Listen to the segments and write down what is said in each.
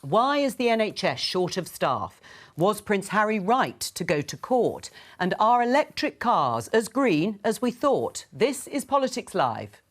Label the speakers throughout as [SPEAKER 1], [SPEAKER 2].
[SPEAKER 1] Why is the NHS short of staff? Was Prince Harry right to go to court? And are electric cars as green as we thought? This is Politics Live.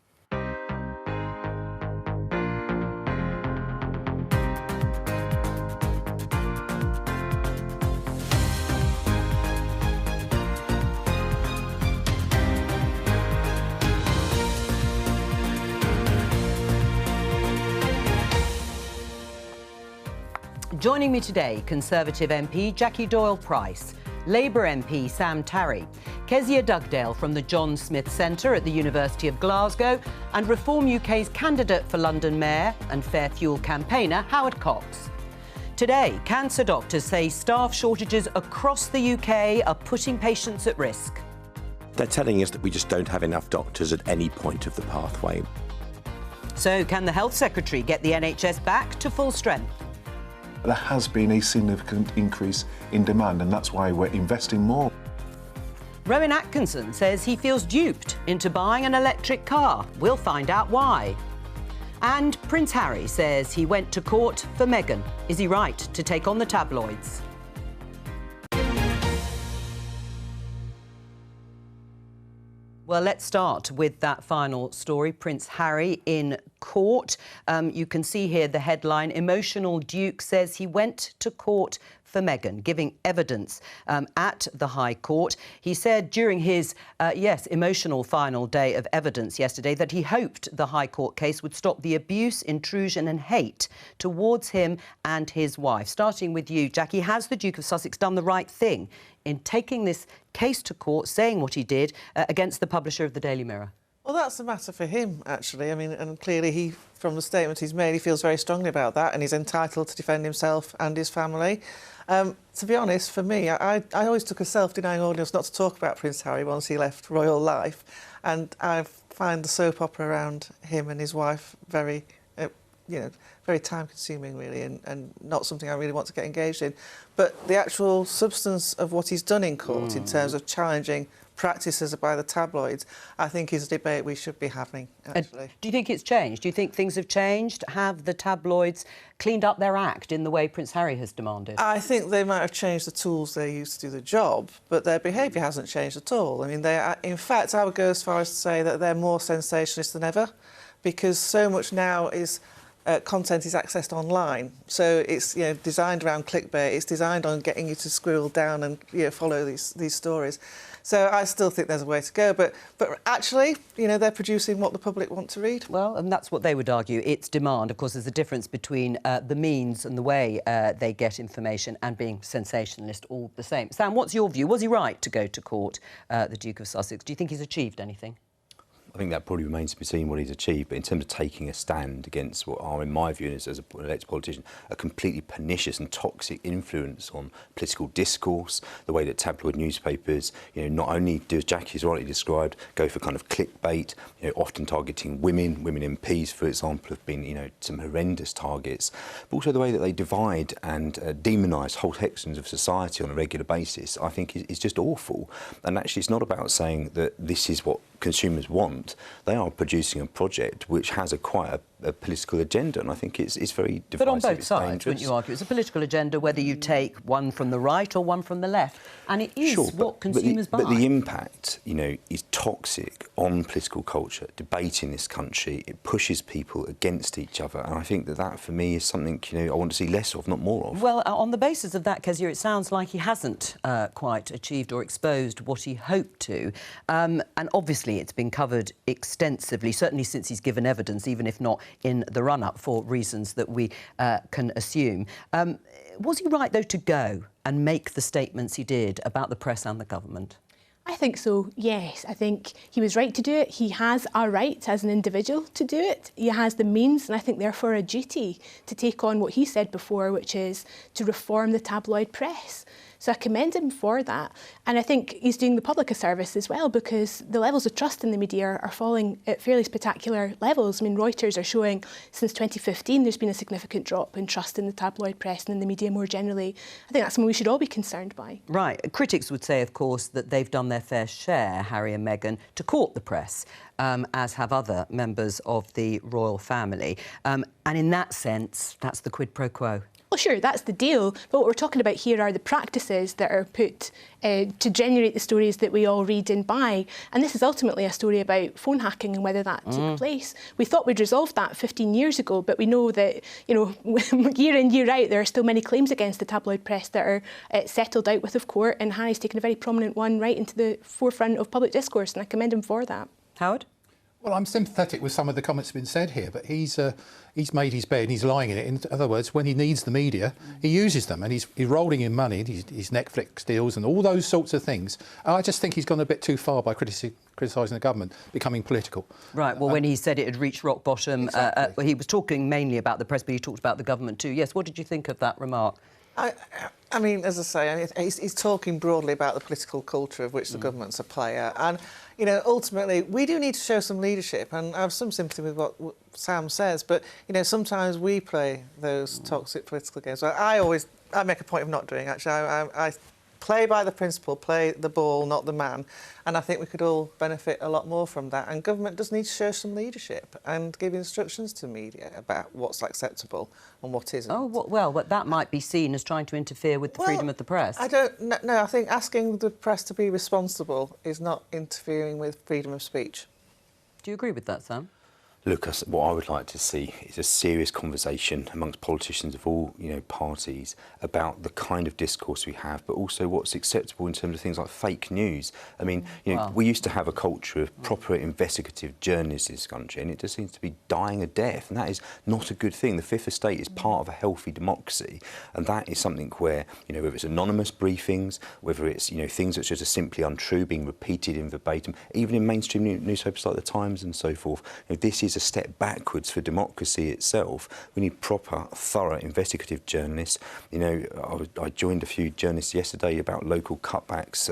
[SPEAKER 1] Joining me today, Conservative MP Jackie Doyle-Price, Labour MP Sam Tarry, Kezia Dugdale from the John Smith Centre at the University of Glasgow, and Reform UK's candidate for London Mayor and Fair Fuel campaigner Howard Cox. Today, cancer doctors say staff shortages across the UK are putting patients at risk.
[SPEAKER 2] They're telling us that we just don't have enough doctors at any point of the pathway.
[SPEAKER 1] So can the Health Secretary get the NHS back to full strength?
[SPEAKER 3] There has been a significant increase in demand, and that's why we're investing more.
[SPEAKER 1] Rowan Atkinson says he feels duped into buying an electric car. We'll find out why. And Prince Harry says he went to court for Meghan. Is he right to take on the tabloids? Well, let's start with that final story. Prince Harry in court. You can see here the headline, Emotional Duke says he went to court for Meghan, giving evidence at the High Court. He said during his, emotional final day of evidence yesterday that he hoped the High Court case would stop the abuse, intrusion and hate towards him and his wife. Starting with you, Jackie, has the Duke of Sussex done the right thing in taking this case to court, saying what he did against the publisher of the Daily Mirror?
[SPEAKER 4] Well, that's a matter for him, actually. I mean, and clearly he, from the statement he's made, he feels very strongly about that and he's entitled to defend himself and his family. To be honest, for me, I always took a self-denying ordinance not to talk about Prince Harry once he left royal life, and I find the soap opera around him and his wife very, very time-consuming, really, and not something I really want to get engaged in. But the actual substance of what he's done in court in terms of challenging practices by the tabloids, I think is a debate we should be having, actually.
[SPEAKER 1] Do you think it's changed? Do you think things have changed? Have the tabloids cleaned up their act in the way Prince Harry has demanded?
[SPEAKER 4] I think they might have changed the tools they use to do the job, but their behaviour hasn't changed at all. I mean, they are, in fact, I would go as far as to say that they're more sensationalist than ever, because so much now is content is accessed online, so it's designed around clickbait. It's designed on getting you to scroll down and follow these stories. So I still think there's a way to go, but actually, they're producing what the public want to read.
[SPEAKER 1] Well, and that's what they would argue. It's demand. Of course, there's a difference between the means and the way they get information and being sensationalist all the same. Sam, what's your view? Was he right to go to court, the Duke of Sussex? Do you think he's achieved anything?
[SPEAKER 2] I think that probably remains to be seen what he's achieved, but in terms of taking a stand against what are, in my view, as an elected politician, a completely pernicious and toxic influence on political discourse, the way that tabloid newspapers, not only do, as Jackie's rightly described, go for kind of clickbait, often targeting women MPs, for example, have been, some horrendous targets, but also the way that they divide and demonise whole sections of society on a regular basis, I think is just awful. And actually, it's not about saying that this is what consumers want. They are producing a project which has quite a political agenda, and I think it's very divisive.
[SPEAKER 1] But on both sides, wouldn't you argue? It's a political agenda, whether you take one from the right or one from the left, and it is what consumers buy.
[SPEAKER 2] But the impact, is toxic on political culture, debate in this country. It pushes people against each other, and I think that for me is something I want to see less of, not more of.
[SPEAKER 1] Well, on the basis of that, Kezia, it sounds like he hasn't quite achieved or exposed what he hoped to, and obviously it's been covered extensively, certainly since he's given evidence, even if not in the run-up for reasons that we can assume. Was he right, though, to go and make the statements he did about the press and the government?
[SPEAKER 5] I think so, yes. I think he was right to do it. He has a right as an individual to do it. He has the means and I think therefore a duty to take on what he said before, which is to reform the tabloid press. So I commend him for that. And I think he's doing the public a service as well, because the levels of trust in the media are falling at fairly spectacular levels. I mean, Reuters are showing since 2015 there's been a significant drop in trust in the tabloid press and in the media more generally. I think that's something we should all be concerned by.
[SPEAKER 1] Right. Critics would say, of course, that they've done their fair share, Harry and Meghan, to court the press, as have other members of the royal family. And in that sense, that's the quid pro quo.
[SPEAKER 5] Well, sure, that's the deal. But what we're talking about here are the practices that are put to generate the stories that we all read and buy. And this is ultimately a story about phone hacking and whether that took place. We thought we'd resolved that 15 years ago, but we know that, you know, year in, year out, there are still many claims against the tabloid press that are settled out with of court. And Harry's taken a very prominent one right into the forefront of public discourse, and I commend him for that. Howard?
[SPEAKER 6] Well, I'm sympathetic with some of the comments that have been said here, but he's made his bed and he's lying in it. In other words, when he needs the media, he uses them, and he's rolling in money, his Netflix deals and all those sorts of things. And I just think he's gone a bit too far by criticising the government, becoming political.
[SPEAKER 1] Right, well, when he said it had reached rock bottom,
[SPEAKER 6] exactly.
[SPEAKER 1] he was talking mainly about the press, but he talked about the government too. Yes, what did you think of that remark?
[SPEAKER 4] I mean, as I say, he's talking broadly about the political culture of which the government's a player. And, you know, ultimately, we do need to show some leadership. And I have some sympathy with what Sam says. But, you know, sometimes we play those toxic political games. I make a point of not doing, actually. I play by the principle, play the ball, not the man. And I think we could all benefit a lot more from that. And government does need to show some leadership and give instructions to media about what's acceptable and what isn't.
[SPEAKER 1] Oh, well, but that might be seen as trying to interfere with the freedom of the press.
[SPEAKER 4] I don't know. I think asking the press to be responsible is not interfering with freedom of speech.
[SPEAKER 1] Do you agree with that, Sam?
[SPEAKER 2] Look, what I would like to see is a serious conversation amongst politicians of all, you know, parties about the kind of discourse we have, but also what's acceptable in terms of things like fake news. I mean, you know, we used to have a culture of proper investigative journalists in this country, and it just seems to be dying a death, and that is not a good thing. The Fifth Estate is part of a healthy democracy, and that is something where, you know, whether it's anonymous briefings, whether it's, you know, things that are just simply untrue being repeated in verbatim, even in mainstream newspapers like the Times and so forth, you know, this is a step backwards for democracy itself. We need proper, thorough, investigative journalists. You know, I joined a few journalists yesterday about local cutbacks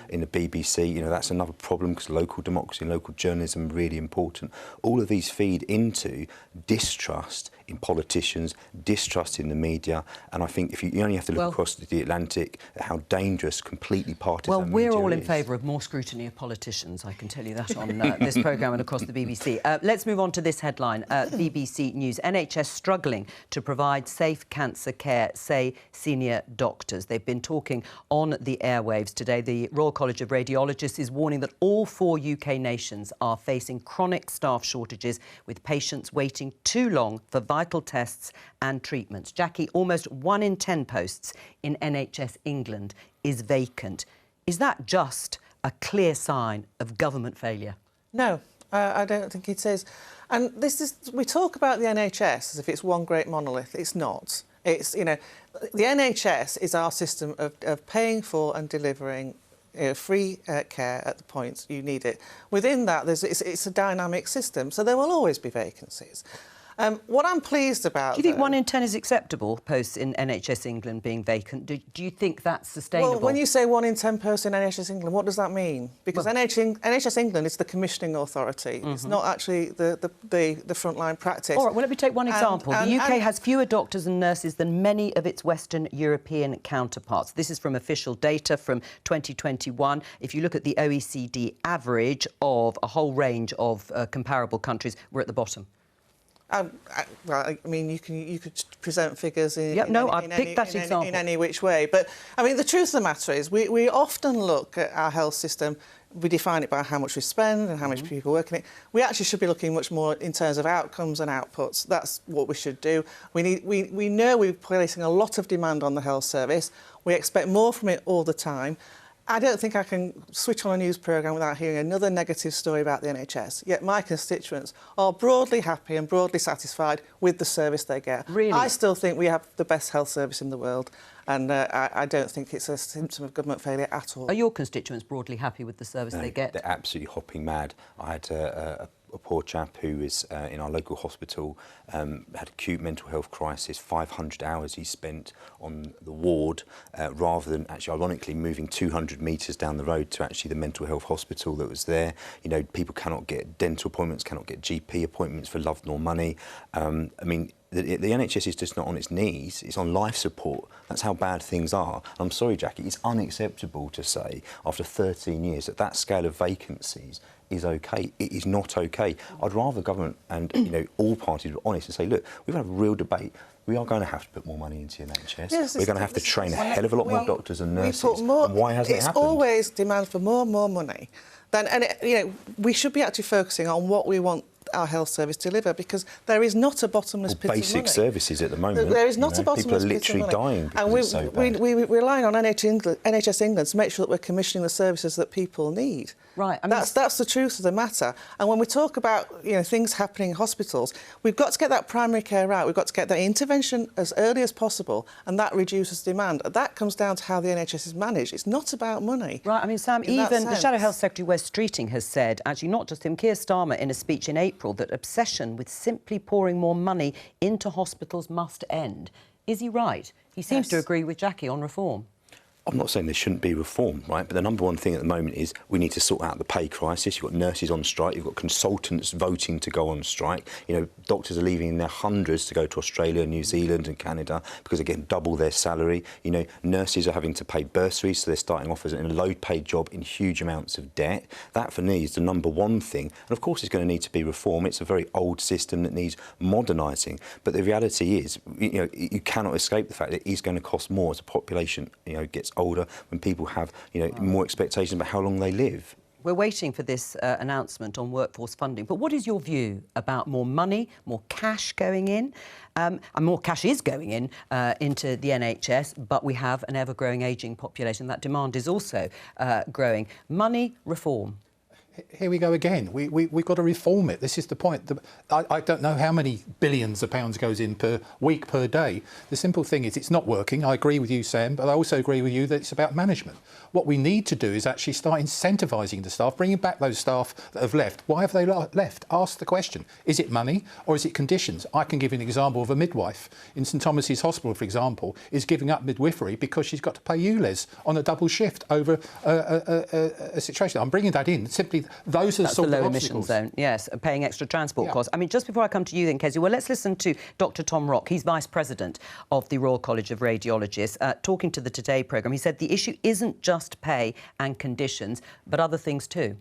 [SPEAKER 2] in the BBC. You know, that's another problem because local democracy and local journalism are really important. All of these feed into distrust in politicians, distrust in the media, and I think if you only have to look across the Atlantic at how dangerous completely partisan media is.
[SPEAKER 1] We're all in favour of more scrutiny of politicians, I can tell you that on this programme and across the BBC. Let's move on to this headline, BBC News. NHS struggling to provide safe cancer care, say senior doctors. They've been talking on the airwaves today. The Royal College of Radiologists is warning that all 4 UK nations are facing chronic staff shortages, with patients waiting too long for vital tests and treatments. Jackie, almost 1 in 10 posts in NHS England is vacant. Is that just a clear sign of government failure?
[SPEAKER 4] No, I don't think it is. And we talk about the NHS as if it's one great monolith. It's not. It's, you know, the NHS is our system of paying for and delivering, you know, free care at the point you need it. Within that, it's a dynamic system, so there will always be vacancies. What I'm pleased about...
[SPEAKER 1] Do you think 1 in 10 is acceptable, posts in NHS England being vacant? Do you think that's sustainable?
[SPEAKER 4] Well, when you say 1 in 10 posts in NHS England, what does that mean? Because NHS England is the commissioning authority. It's not actually the frontline practice.
[SPEAKER 1] All right, well, let me take one example. The UK has fewer doctors and nurses than many of its Western European counterparts. This is from official data from 2021. If you look at the OECD average of a whole range of comparable countries, we're at the bottom.
[SPEAKER 4] Well, I mean, you could present figures in any which way. But, I mean, the truth of the matter is we often look at our health system, we define it by how much we spend and how much people work in it. We actually should be looking much more in terms of outcomes and outputs. That's what we should do. We know we're placing a lot of demand on the health service. We expect more from it all the time. I don't think I can switch on a news programme without hearing another negative story about the NHS, yet my constituents are broadly happy and broadly satisfied with the service they get.
[SPEAKER 1] Really?
[SPEAKER 4] I still think we have the best health service in the world, and I don't think it's a symptom of government failure at all.
[SPEAKER 1] Are your constituents broadly happy with the service they get?
[SPEAKER 2] They're absolutely hopping mad. I had a poor chap who was in our local hospital, had acute mental health crisis, 500 hours he spent on the ward, rather than actually, ironically, moving 200 metres down the road to actually the mental health hospital that was there. You know, people cannot get dental appointments, cannot get GP appointments for love nor money. I mean, the NHS is just not on its knees, it's on life support. That's how bad things are. I'm sorry, Jackie, it's unacceptable to say, after 13 years, that that scale of vacancies is OK. It is not OK. I'd rather government and, you know, all parties were honest and say, look, we've had a real debate. We are going to have to put more money into the NHS.
[SPEAKER 4] Yes,
[SPEAKER 2] we're going to have to train a hell of a lot more doctors and nurses. And why hasn't it happened?
[SPEAKER 4] It's always demand for more and more money. You know, we should be actually focusing on what we want our health service to deliver, because there is not a bottomless pit of money.
[SPEAKER 2] Basic services at the moment.
[SPEAKER 4] There is not a bottomless pit of money.
[SPEAKER 2] People are literally dying because it's so bad.
[SPEAKER 4] We're relying on NHS England to make sure that we're commissioning the services that people need.
[SPEAKER 1] Right. I mean,
[SPEAKER 4] that's the truth of the matter. And when we talk about, you know, things happening in hospitals, we've got to get that primary care out. We've got to get that intervention as early as possible, and that reduces demand. That comes down to how the NHS is managed. It's not about money.
[SPEAKER 1] Right. I mean, Sam, even the Shadow Health Secretary Wes Streeting has said, actually not just him, Keir Starmer in a speech in April, that obsession with simply pouring more money into hospitals must end. Is he right? He seems to agree with Jackie on reform.
[SPEAKER 2] I'm not saying there shouldn't be reform, right? But the number one thing at the moment is we need to sort out the pay crisis. You've got nurses on strike, you've got consultants voting to go on strike. You know, doctors are leaving in their hundreds to go to Australia, New Zealand and Canada because they're getting double their salary. You know, nurses are having to pay bursaries, so they're starting off as in a low-paid job in huge amounts of debt. That, for me, is the number one thing. And, of course, it's going to need to be reformed. It's a very old system that needs modernising. But the reality is, you know, you cannot escape the fact that it's going to cost more as the population, you know, gets older, when people have, you know, more expectations about how long they live.
[SPEAKER 1] We're waiting for this announcement on workforce funding. But what is your view about more money, more cash going in? And more cash is going in into the NHS, but we have an ever-growing ageing population. That demand is also growing. Money, reform.
[SPEAKER 6] Here we go again. We've got to reform it. This is the point. I don't know how many billions of pounds goes in per week, per day. The simple thing is it's not working. I agree with you, Sam, but I also agree with you that it's about management. What we need to do is actually start incentivising the staff, bringing back those staff that have left. Why have they left? Ask the question. Is it money or is it conditions? I can give you an example of a midwife in St Thomas's Hospital, for example, is giving up midwifery because she's got to pay ULEZ on a double shift over a situation. I'm bringing that in simply. Those are
[SPEAKER 1] That's the low
[SPEAKER 6] emission
[SPEAKER 1] zone, yes, paying extra transport costs. I mean, just before I come to you then, Kezia, well, let's listen to Dr Tom Rock. He's Vice President of the Royal College of Radiologists, talking to the Today programme. He said the issue isn't just pay and conditions, but other things too.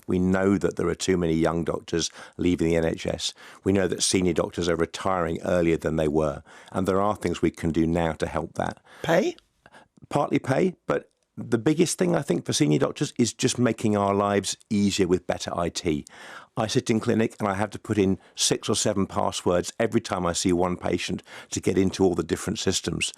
[SPEAKER 7] We know that there are too many young doctors leaving the NHS. We know that senior doctors are retiring earlier than they were. And there are things we can do now to help that.
[SPEAKER 8] Pay?
[SPEAKER 7] Partly pay, but the biggest thing, I think, for senior doctors is just making our lives easier with better IT. I sit in clinic and I have to put in 6 or 7 passwords every time I see one patient to get into all the different systems.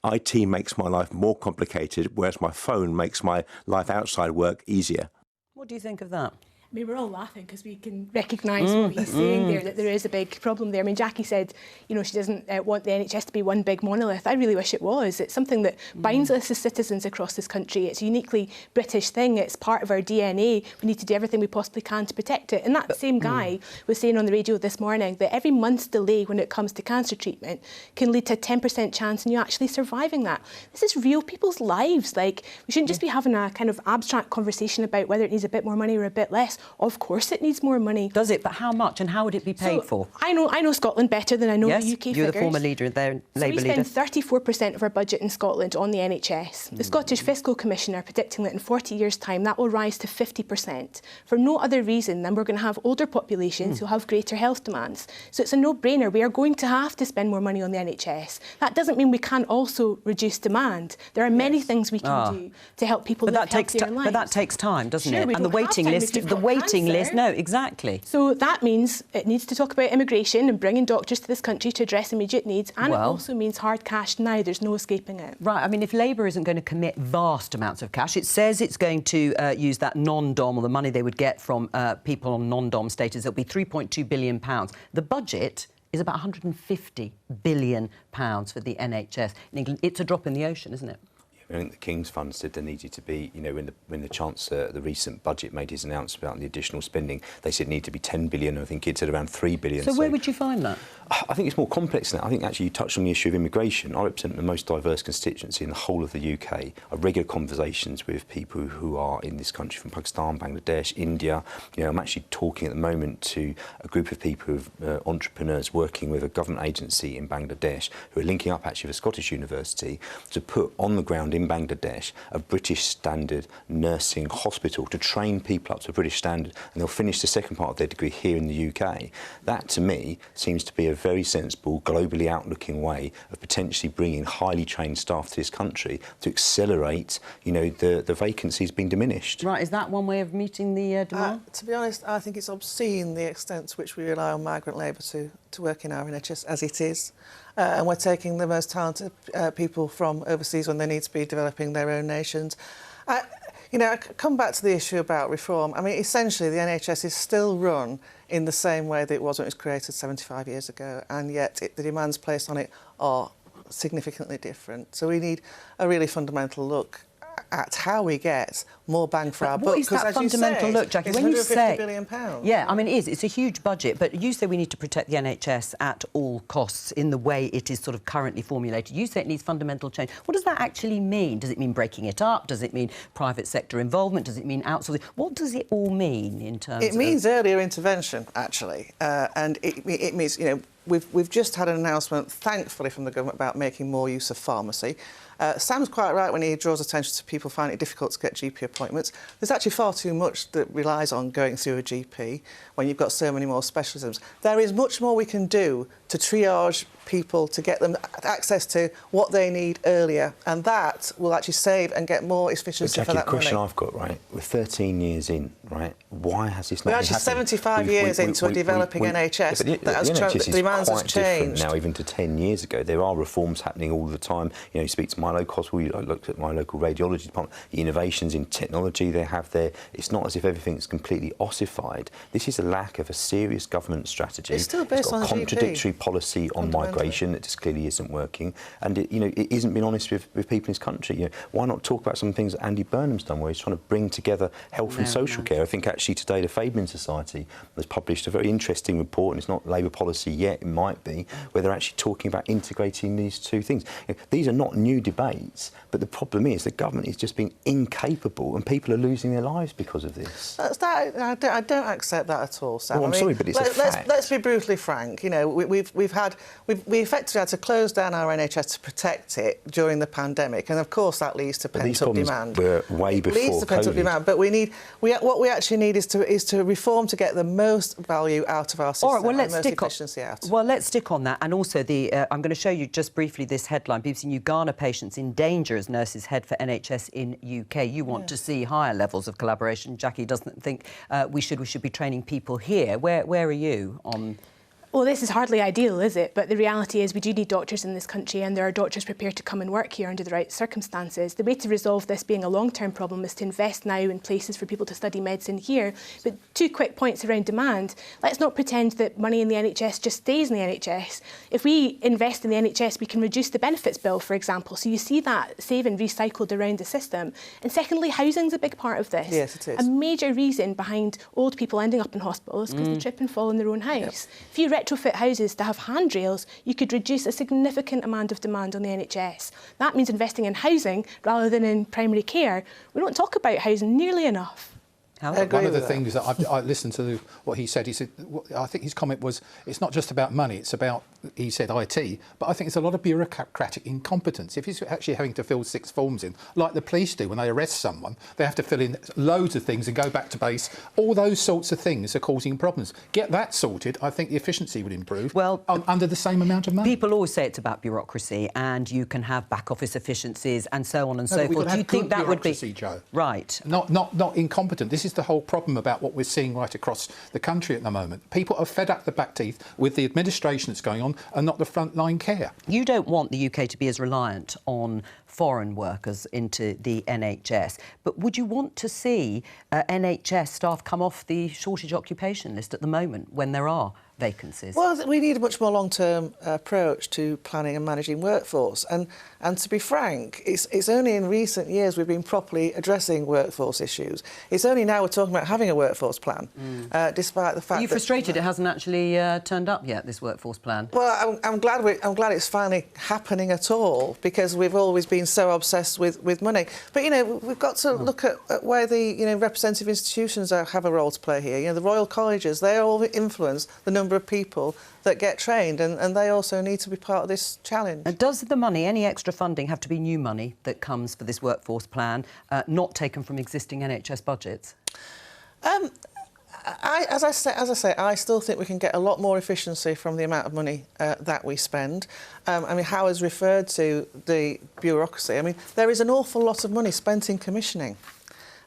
[SPEAKER 7] IT makes my life more complicated, whereas my phone makes my life outside work easier.
[SPEAKER 1] What do you think of that?
[SPEAKER 5] I mean, we're all laughing because we can recognise what he's saying there, that there is a big problem there. I mean, Jackie said, you know, she doesn't want the NHS to be one big monolith. I really wish it was. It's something that binds us as citizens across this country. It's a uniquely British thing. It's part of our DNA. We need to do everything we possibly can to protect it. And that same guy was saying on the radio this morning that every month's delay when it comes to cancer treatment can lead to a 10% chance in you actually surviving that. This is real people's lives. Like, we shouldn't just be having a kind of abstract conversation about whether it needs a bit more money or a bit less. Of course it needs more money.
[SPEAKER 1] Does it? But how much and how would it be paid for?
[SPEAKER 5] I know Scotland better than I know the UK figures.
[SPEAKER 1] You're the former leader there, Labour leader.
[SPEAKER 5] We spend 34% of our budget in Scotland on the NHS. The Scottish Fiscal Commission are predicting that in 40 years' time that will rise to 50%, for no other reason than we're going to have older populations who have greater health demands. So it's a no-brainer. We are going to have to spend more money on the NHS. That doesn't mean we can't also reduce demand. There are many things we can do to help people live healthier lives.
[SPEAKER 1] But that takes time, doesn't it?
[SPEAKER 5] And
[SPEAKER 1] the waiting list, no, exactly.
[SPEAKER 5] So that means it needs to talk about immigration and bringing doctors to this country to address immediate needs, and it also means hard cash now. There's no escaping it.
[SPEAKER 1] Right, I mean, if Labour isn't going to commit vast amounts of cash, it says it's going to use that non-dom, or the money they would get from people on non-dom status. It'll be £3.2 billion. The budget is about £150 billion for the NHS in England. It's a drop in the ocean, isn't it?
[SPEAKER 2] I think the King's Fund said there needed to be, when the Chancellor, the recent budget, made his announcement about the additional spending, they said it needed to be 10 billion. I think it said around 3 billion.
[SPEAKER 1] So where would you find that?
[SPEAKER 2] I think it's more complex than that. I think actually you touched on the issue of immigration. I represent the most diverse constituency in the whole of the UK. I have regular conversations with people who are in this country from Pakistan, Bangladesh, India. I'm actually talking at the moment to a group of people, entrepreneurs working with a government agency in Bangladesh who are linking up actually with a Scottish university to put on the ground in Bangladesh a British standard nursing hospital to train people up to a British standard, and they'll finish the second part of their degree here in the UK. That, to me, seems to be a very sensible, globally outlooking way of potentially bringing highly trained staff to this country to accelerate, the vacancies being diminished.
[SPEAKER 1] Right, is that one way of meeting the demand?
[SPEAKER 4] To be honest, I think it's obscene the extent to which we rely on migrant labour to work in our NHS as it is. And we're taking the most talented people from overseas when they need to be developing their own nations. I come back to the issue about reform. I mean, essentially, the NHS is still run in the same way that it was when it was created 75 years ago, and yet the demands placed on it are significantly different. So we need a really fundamental look at how we get more bang for our buck.
[SPEAKER 1] What is that fundamental look, Jackie?
[SPEAKER 4] It's
[SPEAKER 1] when you say
[SPEAKER 4] £150 billion.
[SPEAKER 1] Yeah, I mean, it is. It's a huge budget, but you say we need to protect the NHS at all costs in the way it is sort of currently formulated. You say it needs fundamental change. What does that actually mean? Does it mean breaking it up? Does it mean private sector involvement? Does it mean outsourcing? What does it all mean in terms of...
[SPEAKER 4] It means earlier intervention, actually, and it means, we've just had an announcement, thankfully, from the government about making more use of pharmacy. Sam's quite right when he draws attention to people finding it difficult to get GP appointments. There's actually far too much that relies on going through a GP when you've got so many more specialisms. There is much more we can do to triage people, to get them access to what they need earlier, and that will actually save and get more efficiency for that money.
[SPEAKER 2] Jackie, the question I've got, right, we're 13 years in, right, why has this not been happening?
[SPEAKER 4] We're actually 75 years into a developing NHS that demands has changed.
[SPEAKER 2] Now, even to 10 years ago, there are reforms happening all the time. You speak to my local hospital, I looked at my local radiology department, the innovations in technology they have there. It's not as if everything's completely ossified. This is a lack of a serious government strategy.
[SPEAKER 4] It's still based on
[SPEAKER 2] a contradictory policy on migration that just clearly isn't working, and it isn't being honest with people in this country. Why not talk about some things that Andy Burnham's done, where he's trying to bring together health and social care? I think actually today the Fabian Society has published a very interesting report, and it's not Labour policy yet, it might be, where they're actually talking about integrating these two things. These are not new debates, but the problem is the government is just being incapable, and people are losing their lives because of this.
[SPEAKER 4] I don't accept that at all, Sam.
[SPEAKER 2] Well, I'm sorry, but it's a fact.
[SPEAKER 4] Let's be brutally frank. We effectively had to close down our NHS to protect it during the pandemic, and of course that leads to pent-up demand.
[SPEAKER 2] Were way before
[SPEAKER 4] it leads to pent-up demand, but what we actually need is to reform to get the most value out of our system.
[SPEAKER 1] All right, well, let's stick on that. And also, I'm going to show you just briefly this headline: BBC New Ghana patients in danger as nurses head for NHS in UK. You want to see higher levels of collaboration. Jackie doesn't think we should be training people here. Where are you on?
[SPEAKER 5] Well, this is hardly ideal, is it? But the reality is we do need doctors in this country, and there are doctors prepared to come and work here under the right circumstances. The way to resolve this being a long-term problem is to invest now in places for people to study medicine here. But 2 quick points around demand. Let's not pretend that money in the NHS just stays in the NHS. If we invest in the NHS, we can reduce the benefits bill, for example. So you see that saving recycled around the system. And secondly, housing's a big part of this.
[SPEAKER 4] Yes, it is.
[SPEAKER 5] A major reason behind old people ending up in hospital is because they trip and fall in their own house. Yep. If you retrofit houses to have handrails, you could reduce a significant amount of demand on the NHS. That means investing in housing rather than in primary care. We don't talk about housing nearly enough.
[SPEAKER 6] One of the things that I listened to what he said, I think his comment was, it's not just about money, it's about, he said IT, but I think it's a lot of bureaucratic incompetence. If he's actually having to fill 6 forms in, like the police do when they arrest someone, they have to fill in loads of things and go back to base. All those sorts of things are causing problems. Get that sorted, I think the efficiency would improve. Well, under the same amount of money.
[SPEAKER 1] People always say it's about bureaucracy, and you can have back office efficiencies and so on and so forth. Do you think that would be
[SPEAKER 6] Joe?
[SPEAKER 1] Right?
[SPEAKER 6] Not incompetent. This is the whole problem about what we're seeing right across the country at the moment. People are fed up the back teeth with the administration that's going on and not the frontline care.
[SPEAKER 1] You don't want the UK to be as reliant on foreign workers into the NHS, but would you want to see NHS staff come off the shortage occupation list at the moment when there are vacancies?
[SPEAKER 4] Well, we need a much more long-term approach to planning and managing workforce. And to be frank, it's only in recent years we've been properly addressing workforce issues. It's only now we're talking about having a workforce plan, despite the fact that...
[SPEAKER 1] Are you frustrated it hasn't actually turned up yet, this workforce plan?
[SPEAKER 4] Well, I'm glad it's finally happening at all, because we've always been so obsessed with money. But, you know, we've got to look at where the, you know, representative institutions have a role to play here. You know, the Royal Colleges, they all influence the number of people that get trained, and they also need to be part of this challenge.
[SPEAKER 1] And does the money, any extra funding, have to be new money that comes for this workforce plan, not taken from existing NHS budgets?
[SPEAKER 4] As I say, I still think we can get a lot more efficiency from the amount of money that we spend. I mean, Howard's referred to the bureaucracy. I mean, there is an awful lot of money spent in commissioning.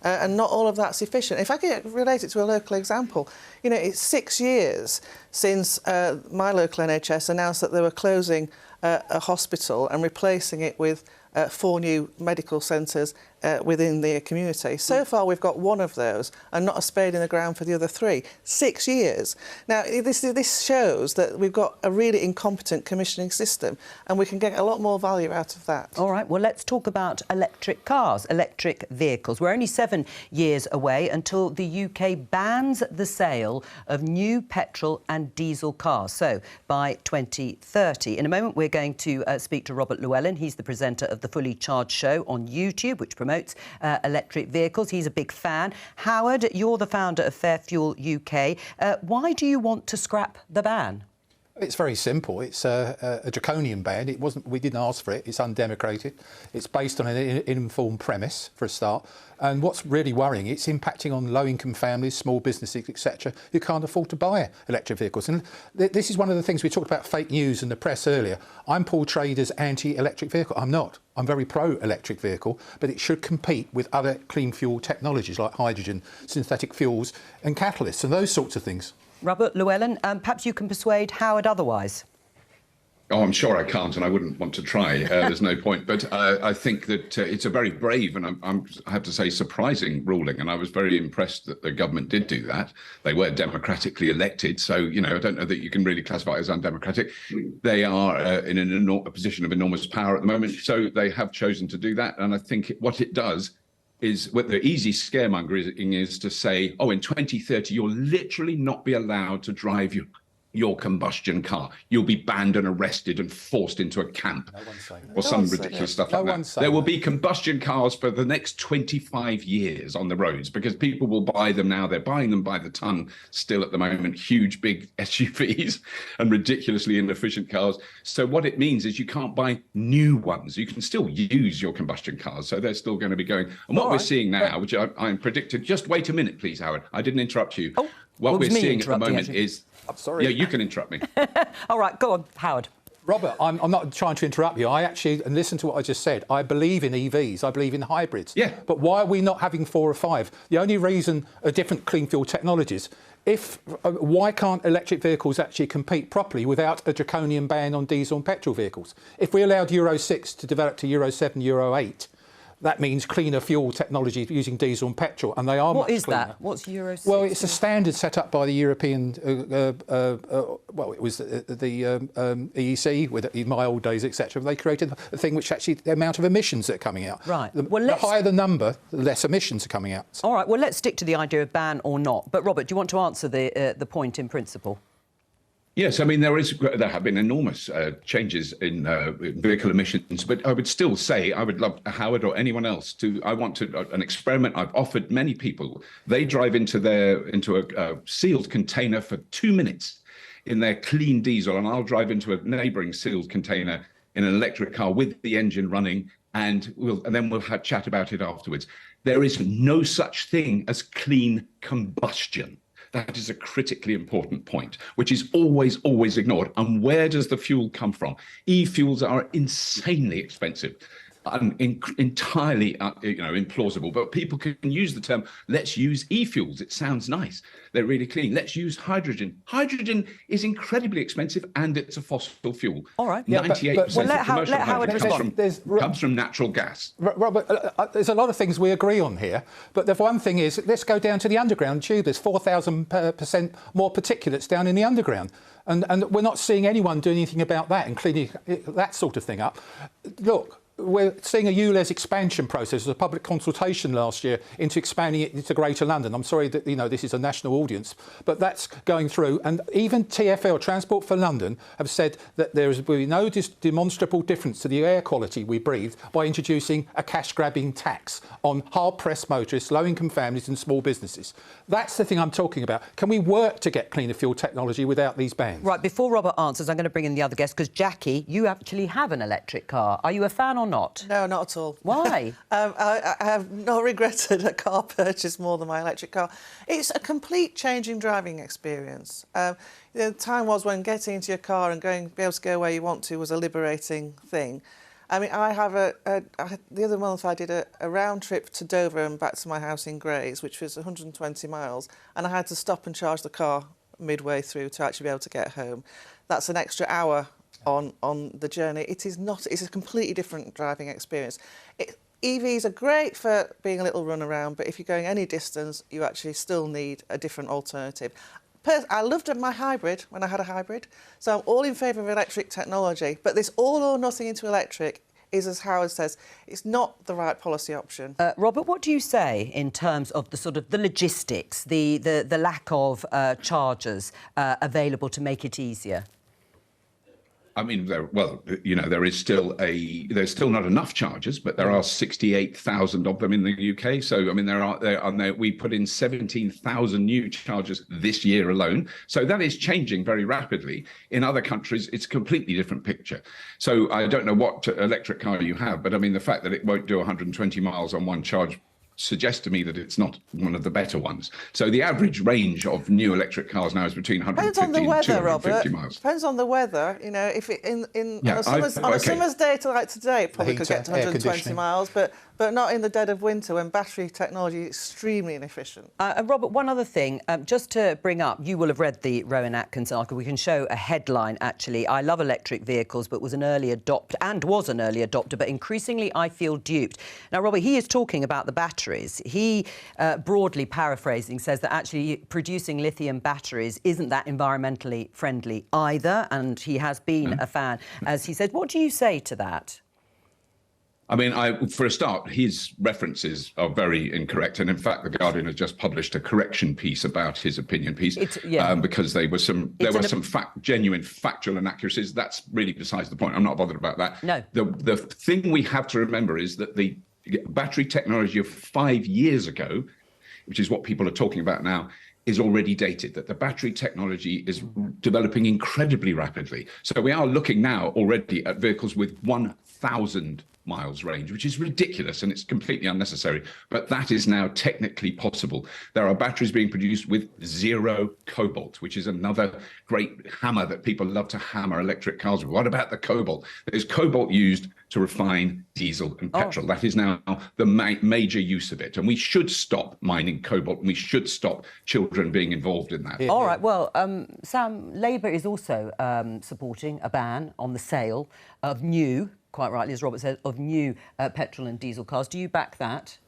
[SPEAKER 4] And not all of that's efficient. If I could relate it to a local example, you know, it's 6 years since my local NHS announced that they were closing a hospital and replacing it with 4 new medical centres within the community. So far we've got 1 of those and not a spade in the ground for the other 3. 6 years. Now this shows that we've got a really incompetent commissioning system, and we can get a lot more value out of that.
[SPEAKER 1] All right, well, let's talk about electric cars, electric vehicles. We're only 7 years away until the UK bans the sale of new petrol and diesel cars, so by 2030. In a moment, we're going to speak to Robert Llewellyn. He's the presenter of the Fully Charged show on YouTube, which promotes electric vehicles. He's a big fan. Howard, you're the founder of Fair Fuel UK. Why do you want to scrap the ban?
[SPEAKER 6] It's very simple. It's a draconian ban. It wasn't. We didn't ask for it. It's undemocratic. It's based on an informed premise, for a start. And what's really worrying, it's impacting on low-income families, small businesses, etc., who can't afford to buy electric vehicles. And this is one of the things we talked about fake news in the press earlier. I'm portrayed as anti-electric vehicle. I'm not. I'm very pro-electric vehicle, but it should compete with other clean fuel technologies like hydrogen, synthetic fuels and catalysts and those sorts of things.
[SPEAKER 1] Robert Llewellyn, perhaps you can persuade Howard otherwise.
[SPEAKER 8] Oh, I'm sure I can't, and I wouldn't want to try. There's no point. But I think that it's a very brave and I have to say surprising ruling. And I was very impressed that the government did do that. They were democratically elected. So, you know, I don't know that you can really classify it as undemocratic. They are in a position of enormous power at the moment. So they have chosen to do that. And I think what it does is what the easy scaremongering is to say, oh, in 2030, you'll literally not be allowed to drive your combustion car. You'll be banned and arrested and forced into a camp or some ridiculous stuff like that. There will be combustion cars for the next 25 years on the roads because people will buy them now. They're buying them by the ton still at the moment, huge, big SUVs and ridiculously inefficient cars. So what it means is you can't buy new ones. You can still use your combustion cars. So they're still going to be going. And what we're seeing now, which I'm predicting, just wait a minute, please, Howard. I didn't interrupt you. What we're seeing at the moment is...
[SPEAKER 6] I'm sorry.
[SPEAKER 8] Yeah, you can interrupt me.
[SPEAKER 1] All right, go on, Howard.
[SPEAKER 6] Robert, I'm not trying to interrupt you. I actually, and listen to what I just said, I believe in EVs, I believe in hybrids.
[SPEAKER 8] Yeah.
[SPEAKER 6] But why are we not having 4 or 5? The only reason are different clean fuel technologies. Why can't electric vehicles actually compete properly without a draconian ban on diesel and petrol vehicles? If we allowed Euro 6 to develop to Euro 7, Euro 8, that means cleaner fuel technology using diesel and petrol, and they are much cleaner. What is
[SPEAKER 1] that? What's Euro 6?
[SPEAKER 6] Well, it's a standard set up by the European, well, it was the EEC, in my old days, etc. They created a thing which actually, the amount of emissions that are coming out.
[SPEAKER 1] Right.
[SPEAKER 6] The higher the number, the less emissions are coming out.
[SPEAKER 1] All right, well, let's stick to the idea of ban or not. But, Robert, do you want to answer the point in principle?
[SPEAKER 8] Yes, I mean, there have been enormous changes in vehicle emissions, but I would still say I would love Howard or anyone else I want an experiment I've offered many people. They drive into a sealed container for 2 minutes in their clean diesel, and I'll drive into a neighbouring sealed container in an electric car with the engine running, and then we'll have chat about it afterwards. There is no such thing as clean combustion. That is a critically important point, which is always ignored. And where does the fuel come from? E-fuels are insanely expensive. entirely implausible, but people can use the term, let's use e-fuels. It sounds nice. They're really clean. Let's use hydrogen. Hydrogen is incredibly expensive and it's a fossil fuel.
[SPEAKER 1] All right.
[SPEAKER 8] 98% of commercial hydrogen comes from natural gas.
[SPEAKER 6] Robert, there's a lot of things we agree on here, but the one thing is, let's go down to the underground tube. There's 4,000% more particulates down in the underground. And we're not seeing anyone doing anything about that and cleaning that sort of thing up. Look, we're seeing a ULEZ expansion process. There was a public consultation last year into expanding it into Greater London. I'm sorry that this is a national audience, but that's going through. And even TfL, Transport for London, have said that there will be no demonstrable difference to the air quality we breathe by introducing a cash-grabbing tax on hard-pressed motorists, low-income families and small businesses. That's the thing I'm talking about. Can we work to get cleaner fuel technology without these bans?
[SPEAKER 1] Right, before Robert answers, I'm going to bring in the other guest, because Jackie, you actually have an electric car. Are you a fan or not?
[SPEAKER 4] No, not at all.
[SPEAKER 1] Why?
[SPEAKER 4] I have not regretted a car purchase more than my electric car. It's a complete change in driving experience. The time was when getting into your car and be able to go where you want to was a liberating thing. I mean, I have the other month I did a round trip to Dover and back to my house in Grays, which was 120 miles, and I had to stop and charge the car midway through to actually be able to get home. That's an extra hour on the journey. It's a completely different driving experience. EVs are great for being a little run around, but if you're going any distance, you actually still need a different alternative. I loved my hybrid when I had a hybrid, so I'm all in favour of electric technology, but this all or nothing into electric is, as Howard says, it's not the right policy option.
[SPEAKER 1] Robert, what do you say in terms of the logistics, the lack of chargers available to make it easier?
[SPEAKER 8] I mean, there's still not enough chargers, but there are 68,000 of them in the UK. So, I mean, we put in 17,000 new chargers this year alone. So that is changing very rapidly. In other countries, it's a completely different picture. So I don't know what electric car you have, but I mean, the fact that it won't do 120 miles on one charge suggests to me that it's not one of the better ones. So the average range of new electric cars now is between 150 and 250 miles.
[SPEAKER 4] Depends on the weather. You know, if it on a summer's day like today, it probably could get to 120 miles, but not in the dead of winter when battery technology is extremely inefficient.
[SPEAKER 1] Robert, one other thing, just to bring up, you will have read the Rowan Atkinson article. We can show a headline, actually. I love electric vehicles, but was an early adopter, but increasingly I feel duped. Now, Robert, he is talking about the batteries. He, broadly paraphrasing, says that actually producing lithium batteries isn't that environmentally friendly either, and he has been a fan, as he said. What do you say to that?
[SPEAKER 8] I mean, for a start, his references are very incorrect. And in fact, The Guardian has just published a correction piece about his opinion piece because there were some genuine factual inaccuracies. That's really besides the point. I'm not bothered about that.
[SPEAKER 1] No.
[SPEAKER 8] The thing we have to remember is that the battery technology of 5 years ago, which is what people are talking about now, is already dated, that the battery technology is developing incredibly rapidly. So we are looking now already at vehicles with 1,000 miles range, which is ridiculous and it's completely unnecessary. But that is now technically possible. There are batteries being produced with zero cobalt, which is another great hammer that people love to hammer electric cars with. What about the cobalt? There's cobalt used to refine diesel and petrol. That is now the major use of it. And we should stop mining cobalt and we should stop children being involved in that.
[SPEAKER 1] All right, well, Sam, Labour is also supporting a ban on the sale of new, quite rightly, as Robert said, of new petrol and diesel cars. Do you back that?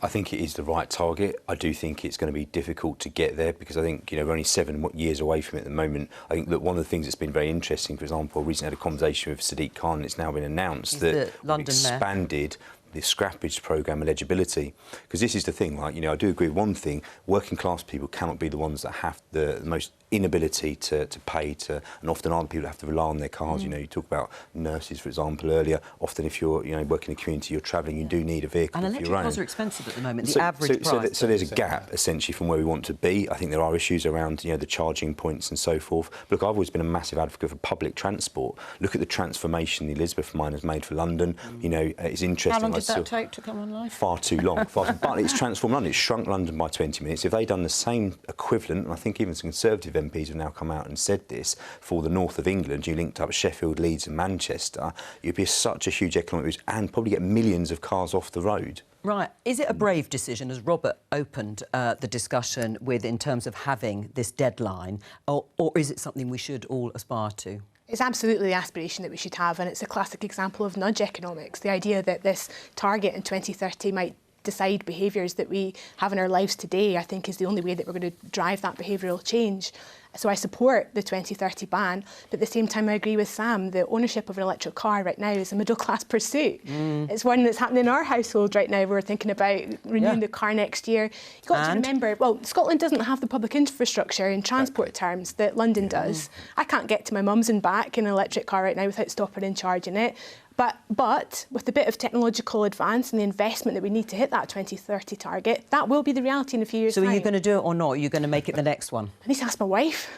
[SPEAKER 2] I think it is the right target. I do think it's going to be difficult to get there because I think, we're only 7 years away from it at the moment. I think that one of the things that's been very interesting, for example, I recently had a conversation with Sadiq Khan, and it's now been announced that we've expanded the scrappage programme eligibility. Because this is the thing, I do agree with one thing, working class people cannot be the ones that have the most inability to pay and often are the people that have to rely on their cars. You talk about nurses, for example, earlier. Often if you're working in a community, you're travelling, you do need a vehicle
[SPEAKER 1] and
[SPEAKER 2] of your own.
[SPEAKER 1] Electric cars are expensive at the moment, the average price.
[SPEAKER 2] So there's a gap, essentially, from where we want to be. I think there are issues around, the charging points and so forth. But look, I've always been a massive advocate for public transport. Look at the transformation the Elizabeth line has made for London. It's interesting.
[SPEAKER 1] How long that take to come online?
[SPEAKER 2] Far too long. But it's transformed London. It's shrunk London by 20 minutes. If they'd done the same equivalent, and I think even some Conservative MPs have now come out and said this, for the north of England, you linked up Sheffield, Leeds and Manchester, you'd be such a huge economic boost and probably get millions of cars off the road.
[SPEAKER 1] Right. Is it a brave decision, as Robert opened the discussion with, in terms of having this deadline, or is it something we should all aspire to?
[SPEAKER 5] It's absolutely the aspiration that we should have, and it's a classic example of nudge economics. The idea that this target in 2030 might decide behaviours that we have in our lives today, I think, is the only way that we're going to drive that behavioural change. So I support the 2030 ban, but at the same time I agree with Sam. The ownership of an electric car right now is a middle-class pursuit. It's one that's happening in our household right now. We're thinking about renewing the car next year. You've got to remember, well, Scotland doesn't have the public infrastructure in transport terms that London does. I can't get to my mum's and back in an electric car right now without stopping and charging it. But with a bit of technological advance and the investment that we need to hit that 2030 target, that will be the reality in a few years' time.
[SPEAKER 1] So are you going to do it or not? Are you going to make it the next one?
[SPEAKER 5] I need to ask my wife.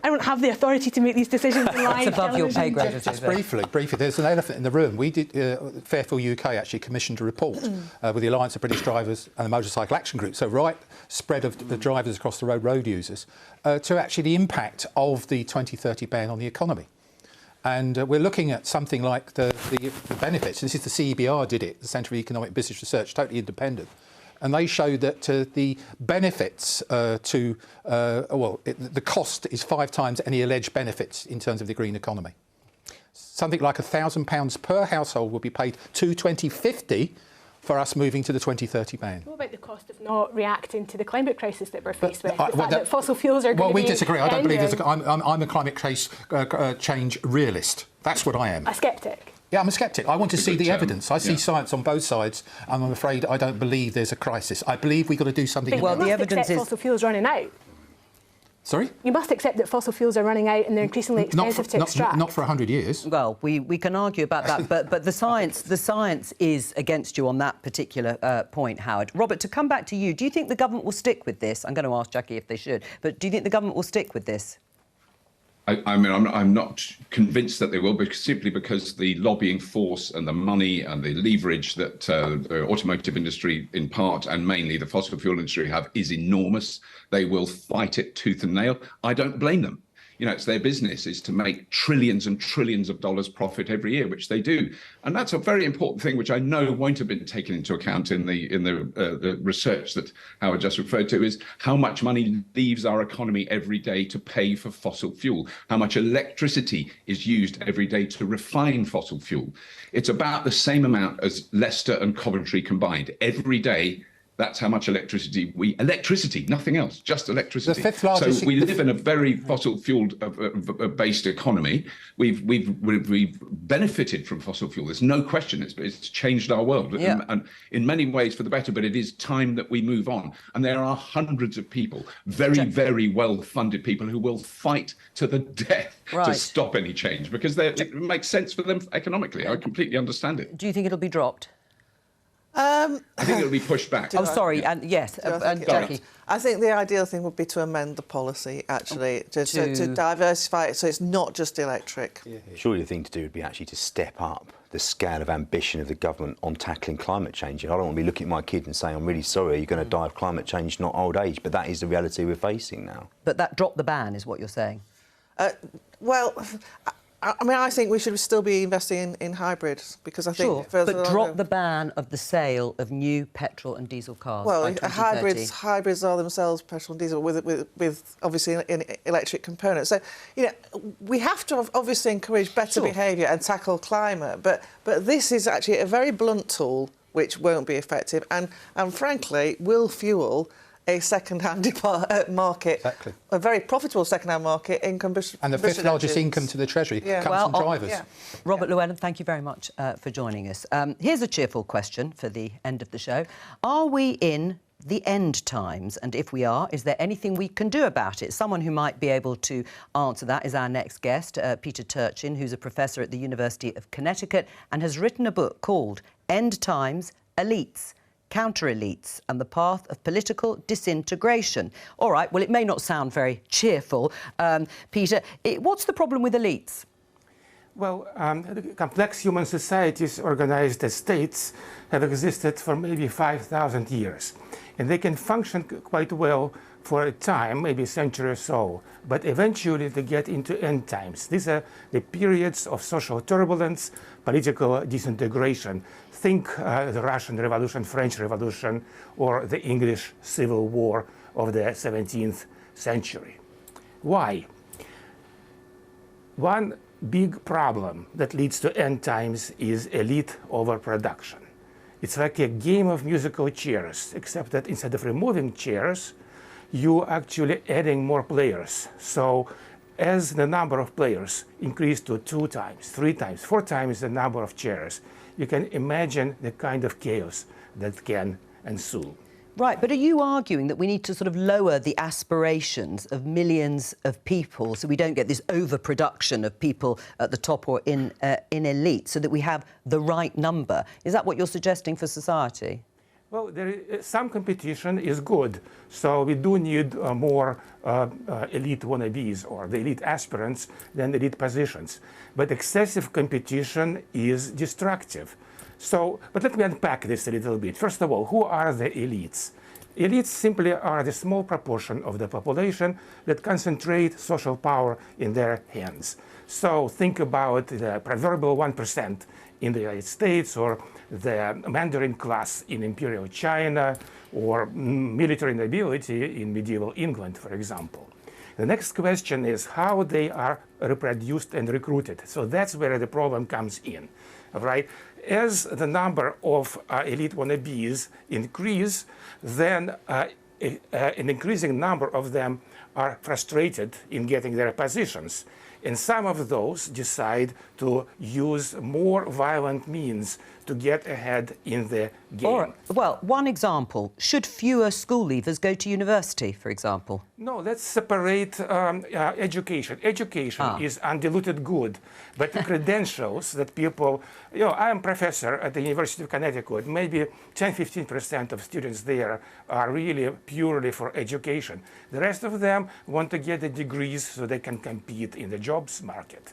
[SPEAKER 5] I don't have the authority to make these decisions in live.
[SPEAKER 1] It's above your pay grade.
[SPEAKER 6] Just briefly, there's an elephant in the room. We did, Fairfield UK actually commissioned a report with the Alliance of British Drivers and the Motorcycle Action Group, so right spread of the drivers across the road users, to actually the impact of the 2030 ban on the economy. And we're looking at something like the benefits. This is the CEBR did it, the Centre for Economic Business Research, totally independent. And they showed that the benefits the cost is 5 times any alleged benefits in terms of the green economy. Something like £1,000 per household will be paid to 2050 for us moving to the 2030 ban.
[SPEAKER 5] What about the cost of not reacting to the climate crisis that we're faced with? The fact that fossil fuels are going to be...
[SPEAKER 6] Well, we disagree. I don't believe there's I'm a climate change realist. That's what I am.
[SPEAKER 5] A sceptic?
[SPEAKER 6] Yeah, I'm a sceptic. I want to see the evidence. I see science on both sides, and I'm afraid I don't believe there's a crisis. I believe we've got to do something.
[SPEAKER 5] Well, the evidence is... fossil fuels running out.
[SPEAKER 6] Sorry?
[SPEAKER 5] You must accept that fossil fuels are running out and they're increasingly expensive to extract.
[SPEAKER 6] Not for 100 years.
[SPEAKER 1] Well, we can argue about that, but the science is against you on that particular point, Howard. Robert, to come back to you, do you think the government will stick with this? I'm going to ask Jackie if they should, but do you think the government will stick with this?
[SPEAKER 8] I mean, I'm not convinced that they will, simply because the lobbying force and the money and the leverage that the automotive industry, in part, and mainly the fossil fuel industry have is enormous. They will fight it tooth and nail. I don't blame them. You know, it's their business is to make trillions and trillions of dollars profit every year, which they do. And that's a very important thing, which I know won't have been taken into account in the research that Howard just referred to, is how much money leaves our economy every day to pay for fossil fuel, how much electricity is used every day to refine fossil fuel. It's about the same amount as Leicester and Coventry combined every day. That's how much electricity nothing else, just electricity.
[SPEAKER 6] The fifth largest,
[SPEAKER 8] so we live in a very fossil fuel based economy. We've benefited from fossil fuel. There's no question. It's changed our world, and in many ways for the better. But it is time that we move on. And there are hundreds of people, very well-funded people, who will fight to the death to stop any change because it makes sense for them economically. I completely understand it.
[SPEAKER 1] Do you think it'll be dropped?
[SPEAKER 8] I think it'll be pushed back.
[SPEAKER 1] Jackie.
[SPEAKER 4] I think the ideal thing would be to amend the policy, actually, to diversify it so it's not just electric.
[SPEAKER 2] Surely the thing to do would be actually to step up the scale of ambition of the government on tackling climate change. I don't want to be looking at my kid and saying, I'm really sorry, you're going to die of climate change, not old age. But that is the reality we're facing now.
[SPEAKER 1] But that drop the ban is what you're saying?
[SPEAKER 4] I mean, I think we should still be investing in hybrids because I think...
[SPEAKER 1] Sure, but drop the ban of the sale of new petrol and diesel cars by 2030.
[SPEAKER 4] Hybrids are themselves petrol and diesel with obviously an electric component. So, you know, we have to obviously encourage better behaviour and tackle climate, but this is actually a very blunt tool which won't be effective and frankly will fuel a second-hand market, a very profitable second-hand market in combustion.
[SPEAKER 6] And the fifth largest income to the Treasury comes from drivers.
[SPEAKER 1] Robert Llewellyn, thank you very much for joining us. Here's a cheerful question for the end of the show. Are we in the end times? And if we are, is there anything we can do about it? Someone who might be able to answer that is our next guest, Peter Turchin, who's a professor at the University of Connecticut and has written a book called End Times, Elites, Counter-elites and the Path of Political Disintegration. All right, well, it may not sound very cheerful. Peter, what's the problem with elites?
[SPEAKER 9] Well, complex human societies organized as states have existed for maybe 5,000 years. And they can function quite well for a time, maybe a century or so. But eventually they get into end times. These are the periods of social turbulence, political disintegration. Think the Russian Revolution, French Revolution, or the English Civil War of the 17th century. Why? One big problem that leads to end times is elite overproduction. It's like a game of musical chairs, except that instead of removing chairs, you actually adding more players. So as the number of players increase to 2 times, 3 times, 4 times the number of chairs, you can imagine the kind of chaos that can ensue.
[SPEAKER 1] Right, but are you arguing that we need to sort of lower the aspirations of millions of people so we don't get this overproduction of people at the top or in elite, so that we have the right number? Is that what you're suggesting for society?
[SPEAKER 9] Well, some competition is good, so we do need more elite wannabes or the elite aspirants than elite positions. But excessive competition is destructive. So, but let me unpack this a little bit. First of all, who are the elites? Elites simply are the small proportion of the population that concentrate social power in their hands. So think about the proverbial 1% in the United States, or the Mandarin class in Imperial China, or military nobility in medieval England, for example. The next question is how they are reproduced and recruited. So that's where the problem comes in, right? As the number of elite wannabes increase, then an increasing number of them are frustrated in getting their positions. And some of those decide to use more violent means to get ahead in the game.
[SPEAKER 1] Or, well, one example, should fewer school leavers go to university, for example?
[SPEAKER 9] No, let's separate education. Education is undiluted good, but the credentials that people, I am professor at the University of Connecticut. Maybe 10-15% of students there are really purely for education. The rest of them want to get the degrees so they can compete in the jobs market.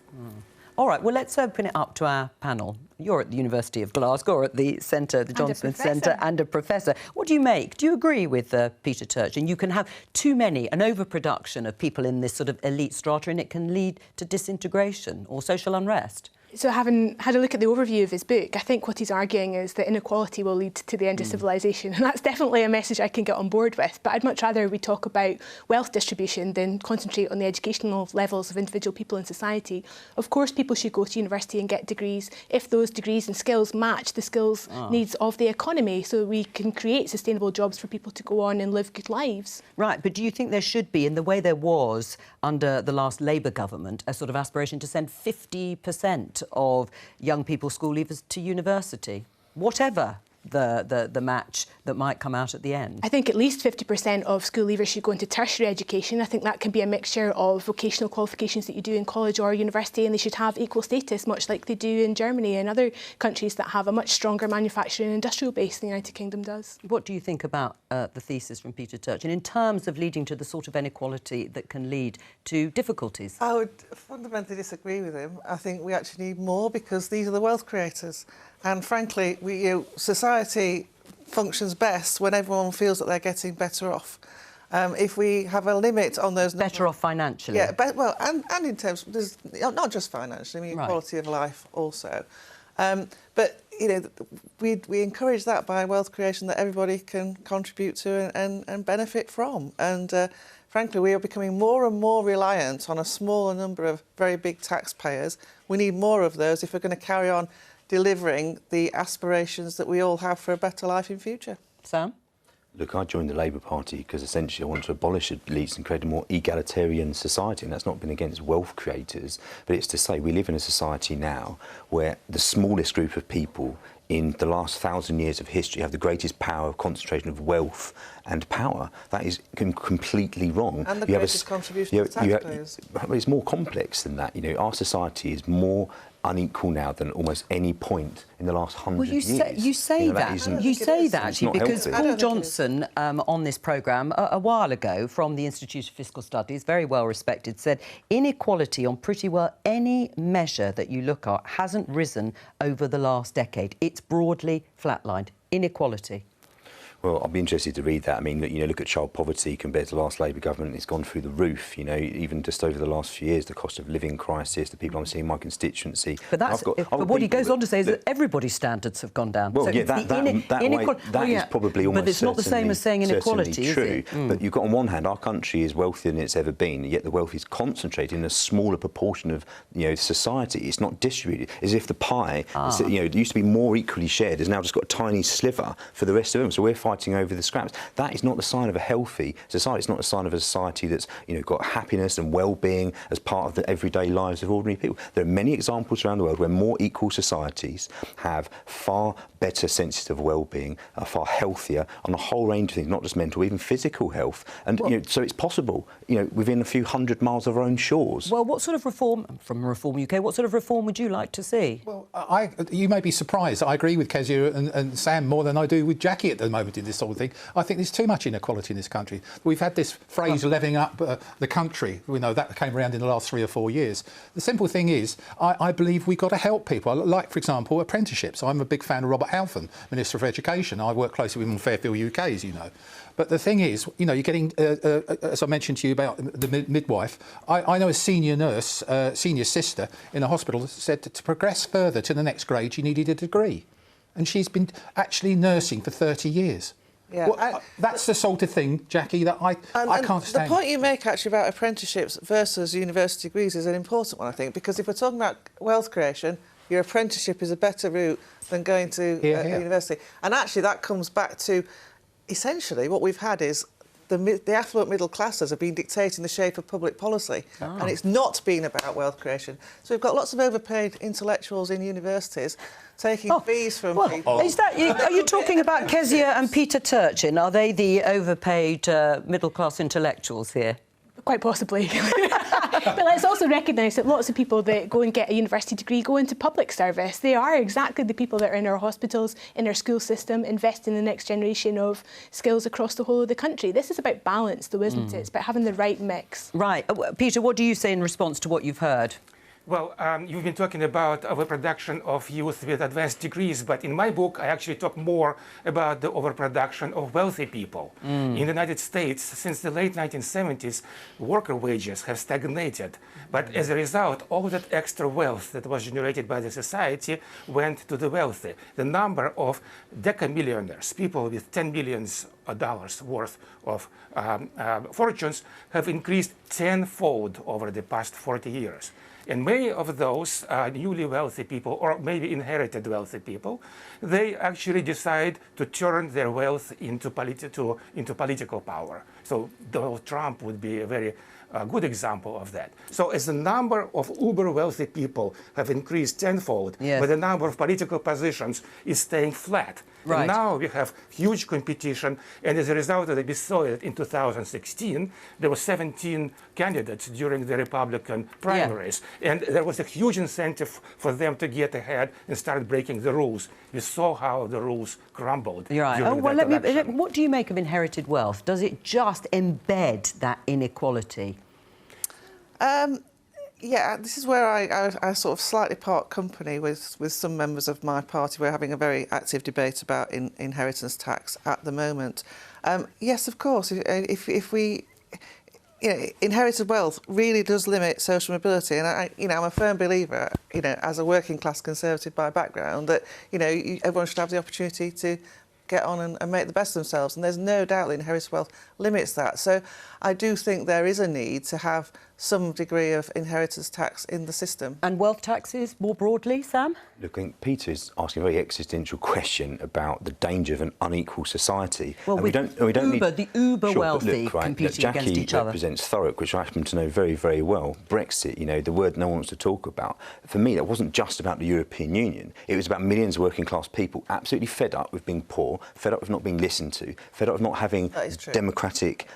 [SPEAKER 1] All right, well, let's open it up to our panel. You're at the University of Glasgow, or at the Centre, the John Smith Centre, and a professor. What do you make? Do you agree with Peter Turchin? You can have too many, an overproduction of people in this sort of elite strata, and it can lead to disintegration or social unrest.
[SPEAKER 5] So having had a look at the overview of his book, I think what he's arguing is that inequality will lead to the end of civilization. And that's definitely a message I can get on board with. But I'd much rather we talk about wealth distribution than concentrate on the educational levels of individual people in society. Of course, people should go to university and get degrees if those degrees and skills match the skills needs of the economy, so we can create sustainable jobs for people to go on and live good lives.
[SPEAKER 1] Right, but do you think there should be, in the way there was under the last Labour government, a sort of aspiration to send 50% of young people, school leavers, to university, whatever the match that might come out at the end?
[SPEAKER 5] I think at least 50% of school leavers should go into tertiary education. I think that can be a mixture of vocational qualifications that you do in college or university, and they should have equal status, much like they do in Germany and other countries that have a much stronger manufacturing and industrial base than the United Kingdom does.
[SPEAKER 1] What do you think about the thesis from Peter Turchin in terms of leading to the sort of inequality that can lead to difficulties?
[SPEAKER 4] I would fundamentally disagree with him. I think we actually need more, because these are the wealth creators. And frankly, society functions best when everyone feels that they're getting better off. If we have a limit on those...
[SPEAKER 1] Better off financially?
[SPEAKER 4] Yeah, well, and in terms... There's, not just financially, I mean, quality of life also. But, we encourage that by wealth creation that everybody can contribute to and benefit from. And frankly, we are becoming more and more reliant on a smaller number of very big taxpayers. We need more of those if we're going to carry on delivering the aspirations that we all have for a better life in future.
[SPEAKER 1] Sam?
[SPEAKER 2] Look, I joined the Labour Party because essentially I want to abolish elites and create a more egalitarian society, and that's not been against wealth creators, but it's to say we live in a society now where the smallest group of people in the last 1,000 years of history have the greatest power of concentration of wealth and power. That is completely wrong.
[SPEAKER 4] And the greatest contribution of taxpayers.
[SPEAKER 2] It's more complex than that. Our society is more unequal now than almost any point in the last 100
[SPEAKER 1] well,
[SPEAKER 2] years.
[SPEAKER 1] You say that actually, because Paul Johnson on this programme a while ago from the Institute of Fiscal Studies, very well respected, said inequality on pretty well any measure that you look at hasn't risen over the last decade. It's broadly flatlined. Inequality.
[SPEAKER 2] Well, I'll be interested to read that. I mean, look at child poverty compared to the last Labour government. It's gone through the roof. Even just over the last few years, the cost of living crisis, the people I'm seeing in my constituency.
[SPEAKER 1] But what he goes on to say is that everybody's standards have gone down.
[SPEAKER 2] Well,
[SPEAKER 1] so
[SPEAKER 2] yeah, that is probably almost.
[SPEAKER 1] But it's not the same as saying inequality,
[SPEAKER 2] true.
[SPEAKER 1] Is it?
[SPEAKER 2] But you've got on one hand, our country is wealthier than it's ever been, yet the wealth is concentrated in a smaller proportion of society. It's not distributed. As if the pie, it used to be more equally shared, has now just got a tiny sliver for the rest of them. So we're fighting over the scraps. That is not the sign of a healthy society. It's not a sign of a society that's got happiness and well-being as part of the everyday lives of ordinary people. There are many examples around the world where more equal societies have far better senses of well-being, are far healthier on a whole range of things, not just mental, even physical health. And so it's possible, within a few hundred miles of our own shores.
[SPEAKER 1] Well, what sort of reform from Reform UK? What sort of reform would you like to see?
[SPEAKER 6] Well, you may be surprised. I agree with Kezia and Sam more than I do with Jackie at the moment in this sort of thing. I think there's too much inequality in this country. We've had this phrase levelling up the country. We know that came around in the last 3 or 4 years. The simple thing is, I believe we've got to help people. Like, for example, apprenticeships. I'm a big fan of Robert Halfon, Minister for Education. I work closely with him on Fairfield UK, as you know. But the thing is, you're getting, as I mentioned to you about the midwife, I know a senior nurse, senior sister in a hospital said that to progress further to the next grade, you needed a degree. And she's been actually nursing for 30 years.
[SPEAKER 4] Yeah,
[SPEAKER 6] well, that's the sort of thing, Jackie, that I can't stand.
[SPEAKER 4] The point you make, actually, about apprenticeships versus university degrees is an important one, I think, because if we're talking about wealth creation, your apprenticeship is a better route than going to university. And actually, that comes back to, essentially, what we've had is the affluent middle classes have been dictating the shape of public policy, and it's not been about wealth creation. So we've got lots of overpaid intellectuals in universities taking fees from people.
[SPEAKER 1] Are you talking about Kezia and Peter Turchin? Are they the overpaid middle-class intellectuals here?
[SPEAKER 5] Quite possibly. But let's also recognise that lots of people that go and get a university degree go into public service. They are exactly the people that are in our hospitals, in our school system, invest in the next generation of skills across the whole of the country. This is about balance, though, isn't it? It's about having the right mix.
[SPEAKER 1] Right. Peter, what do you say in response to what you've heard?
[SPEAKER 9] Well, you've been talking about overproduction of youth with advanced degrees, but in my book, I actually talk more about the overproduction of wealthy people. In the United States, since the late 1970s, worker wages have stagnated. But as a result, all that extra wealth that was generated by the society went to the wealthy. The number of decamillionaires, people with $10 billion worth of fortunes, have increased tenfold over the past 40 years. And many of those newly wealthy people, or maybe inherited wealthy people, they actually decide to turn their wealth into political power. So Donald Trump would be a very good example of that. So as the number of uber wealthy people have increased tenfold, but the number of political positions is staying flat.
[SPEAKER 1] Right.
[SPEAKER 9] And now we have huge competition, and as a result of it, we saw it in 2016. There were 17 candidates during the Republican primaries, and there was a huge incentive for them to get ahead and start breaking the rules. We saw how the rules crumbled.
[SPEAKER 1] You're right. What do you make of inherited wealth? Does it just embed that inequality?
[SPEAKER 4] Yeah, this is where I sort of slightly part company with some members of my party. We're having a very active debate about inheritance tax at the moment. Yes, of course, if we... inherited wealth really does limit social mobility, and I'm a firm believer, as a working class Conservative by background, that everyone should have the opportunity to get on and make the best of themselves, and there's no doubt that inherited wealth limits that. So I do think there is a need to have some degree of inheritance tax in the system. And
[SPEAKER 1] wealth taxes more broadly, Sam?
[SPEAKER 2] Look, I think Peter is asking a very existential question about the danger of an unequal society.
[SPEAKER 1] Well,
[SPEAKER 2] and
[SPEAKER 1] the uber wealthy competing against each other.
[SPEAKER 2] Jackie represents Thurrock, which I happen to know very, very well. Brexit, the word no one wants to talk about. For me, that wasn't just about the European Union. It was about millions of working class people absolutely fed up with being poor, fed up with not being listened to, fed up with not having democratic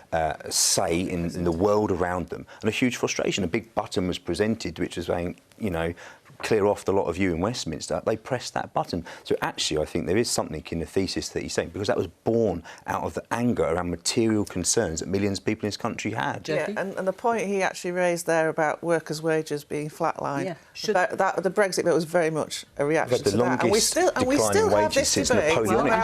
[SPEAKER 2] say in the world around them, and a huge frustration. A big button was presented which was saying, clear off the lot of you in Westminster, they pressed that button. So actually, I think there is something in the thesis that he's saying, because that was born out of the anger around material concerns that millions of people in this country had.
[SPEAKER 4] Yeah, and the point he actually raised there about workers' wages being flatlined, that the Brexit vote was very much a reaction to that. And we still have this debate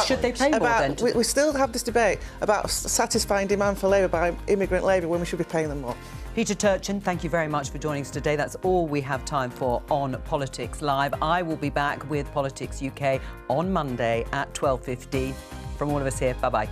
[SPEAKER 1] should they pay more then?
[SPEAKER 4] We still have this debate about satisfying demand for labour by immigrant labour when we should be paying them more.
[SPEAKER 1] Peter Turchin, thank you very much for joining us today. That's all we have time for on Politics Live. I will be back with Politics UK on Monday at 12:15. From all of us here, bye-bye.